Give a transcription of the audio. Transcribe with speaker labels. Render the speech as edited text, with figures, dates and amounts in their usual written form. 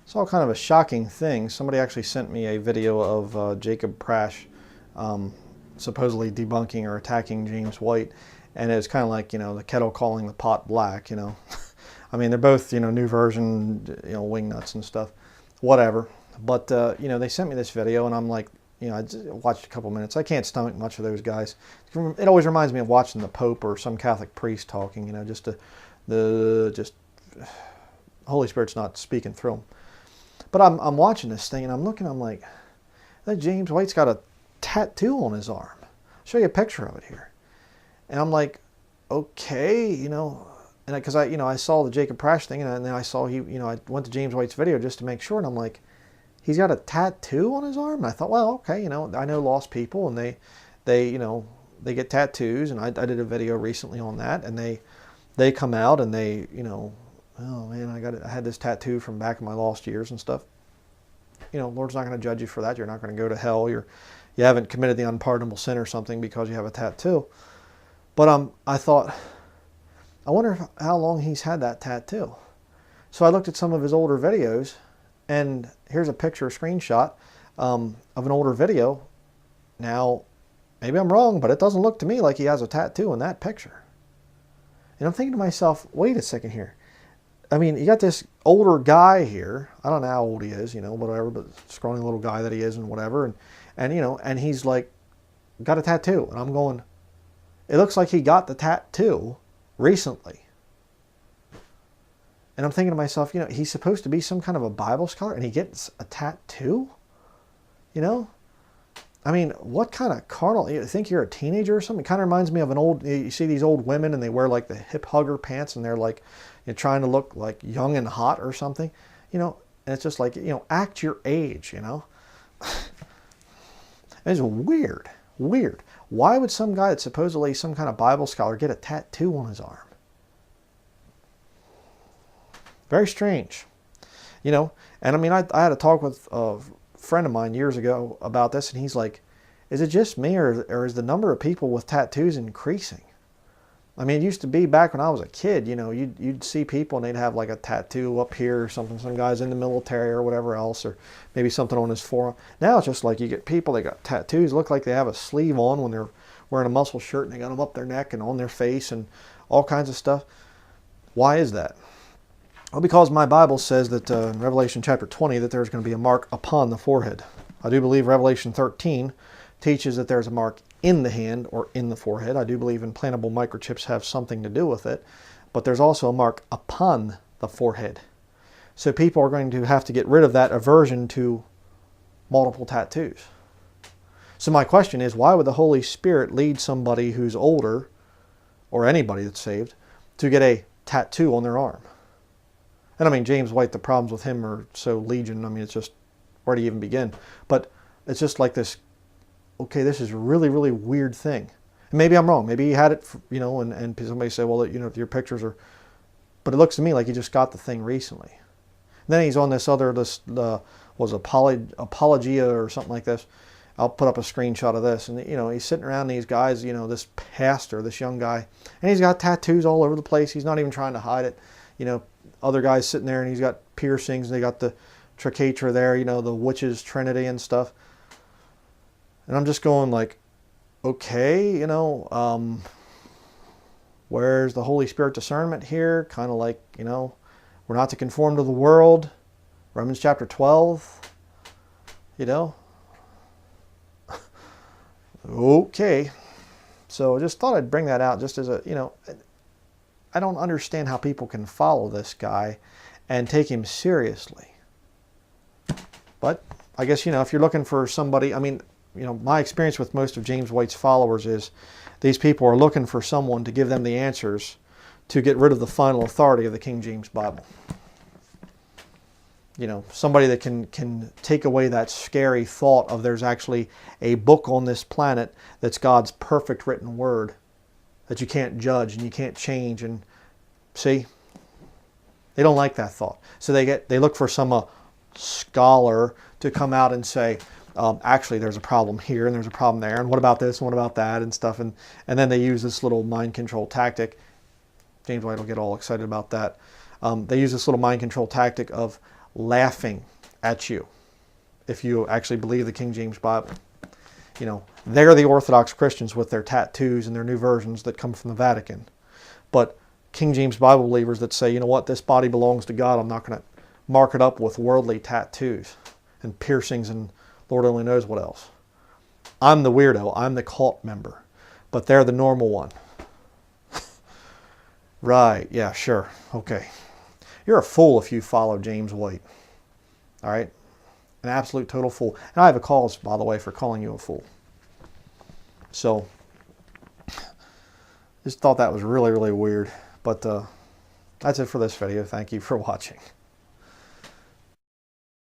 Speaker 1: Saw kind of a shocking thing. Somebody actually sent me a video of Jacob Prasch supposedly debunking or attacking James White, and it's kind of like, the kettle calling the pot black. I mean, they're both, New Version, wing nuts and stuff, whatever. But they sent me this video, and I'm like, I just watched a couple minutes. I can't stomach much of those guys. It always reminds me of watching the Pope or some Catholic priest talking. Just Holy Spirit's not speaking through them. But I'm watching this thing, and I'm looking, I'm like, that James White's got a tattoo on his arm. I'll show you a picture of it here. And I'm like, okay, and because I saw the Jacob Prasch thing, and then I saw I went to James White's video just to make sure, and I'm like, he's got a tattoo on his arm? And I thought, well, okay, I know lost people, and they get tattoos, and I did a video recently on that, and they come out and they, oh man, I had this tattoo from back in my lost years and stuff. Lord's not going to judge you for that. You're not going to go to hell. You haven't committed the unpardonable sin or something because you have a tattoo. But I thought, I wonder how long he's had that tattoo. So I looked at some of his older videos, and here's a picture, a screenshot of an older video. Now, maybe I'm wrong, but it doesn't look to me like he has a tattoo in that picture. And I'm thinking to myself, wait a second here. I mean, you got this older guy here. I don't know how old he is, whatever, but scrawny little guy that he is and whatever. And he's like, got a tattoo. And I'm going, it looks like he got the tattoo recently. And I'm thinking to myself, he's supposed to be some kind of a Bible scholar and he gets a tattoo? I mean, what kind of carnal, you think you're a teenager or something? It kind of reminds me of you see these old women and they wear like the hip hugger pants and they're like, trying to look like young and hot or something, and it's just like, act your age, It's weird. Why would some guy that's supposedly some kind of Bible scholar get a tattoo on his arm? Very strange, and I mean, I had a talk with a friend of mine years ago about this, and he's like, is it just me or is the number of people with tattoos increasing? I mean, it used to be back when I was a kid, you'd see people and they'd have like a tattoo up here or something. Some guy's in the military or whatever else, or maybe something on his forearm. Now it's just like you get people, they got tattoos, look like they have a sleeve on when they're wearing a muscle shirt, and they got them up their neck and on their face and all kinds of stuff. Why is that? Well, because my Bible says that in Revelation chapter 20 that there's going to be a mark upon the forehead. I do believe Revelation 13 teaches that there's a mark in the hand or in the forehead. I do believe implantable microchips have something to do with it, but there's also a mark upon the forehead. So people are going to have to get rid of that aversion to multiple tattoos. So my question is, why would the Holy Spirit lead somebody who's older, or anybody that's saved, to get a tattoo on their arm? And I mean, James White, the problems with him are so legion. I mean, it's just, where do you even begin? But it's just like this, okay, this is a really, really weird thing. And maybe I'm wrong. Maybe he had it, and somebody say, well, your pictures are, but it looks to me like he just got the thing recently. And then he's on this Apologia or something like this. I'll put up a screenshot of this. And, he's sitting around these guys, this pastor, this young guy, and he's got tattoos all over the place. He's not even trying to hide it. Other guys sitting there and he's got piercings. And they got the triquetra there, the witch's trinity and stuff. And I'm just going like, okay, where's the Holy Spirit discernment here? Kind of like, we're not to conform to the world. Romans chapter 12, Okay. So I just thought I'd bring that out just as a, I don't understand how people can follow this guy and take him seriously. But I guess, if you're looking for somebody, I mean, my experience with most of James White's followers is these people are looking for someone to give them the answers to get rid of the final authority of the King James Bible. Somebody that can take away that scary thought of there's actually a book on this planet that's God's perfect written word that you can't judge and you can't change. And see, they don't like that thought. So they look for some scholar to come out and say, actually there's a problem here and there's a problem there, and what about this and what about that and stuff, and then they use this little mind control tactic. James White will get all excited about that. They use this little mind control tactic of laughing at you if you actually believe the King James Bible. You know, they're the Orthodox Christians with their tattoos and their new versions that come from the Vatican. But King James Bible believers that say, you know what, this body belongs to God, I'm not going to mark it up with worldly tattoos and piercings and Lord only knows what else. I'm the weirdo, I'm the cult member, but they're the normal one. Right, yeah, sure, okay. You're a fool if you follow James White. All right? An absolute total fool. And I have a cause, by the way, for calling you a fool. So, just thought that was really, really weird. But that's it for this video. Thank you for watching.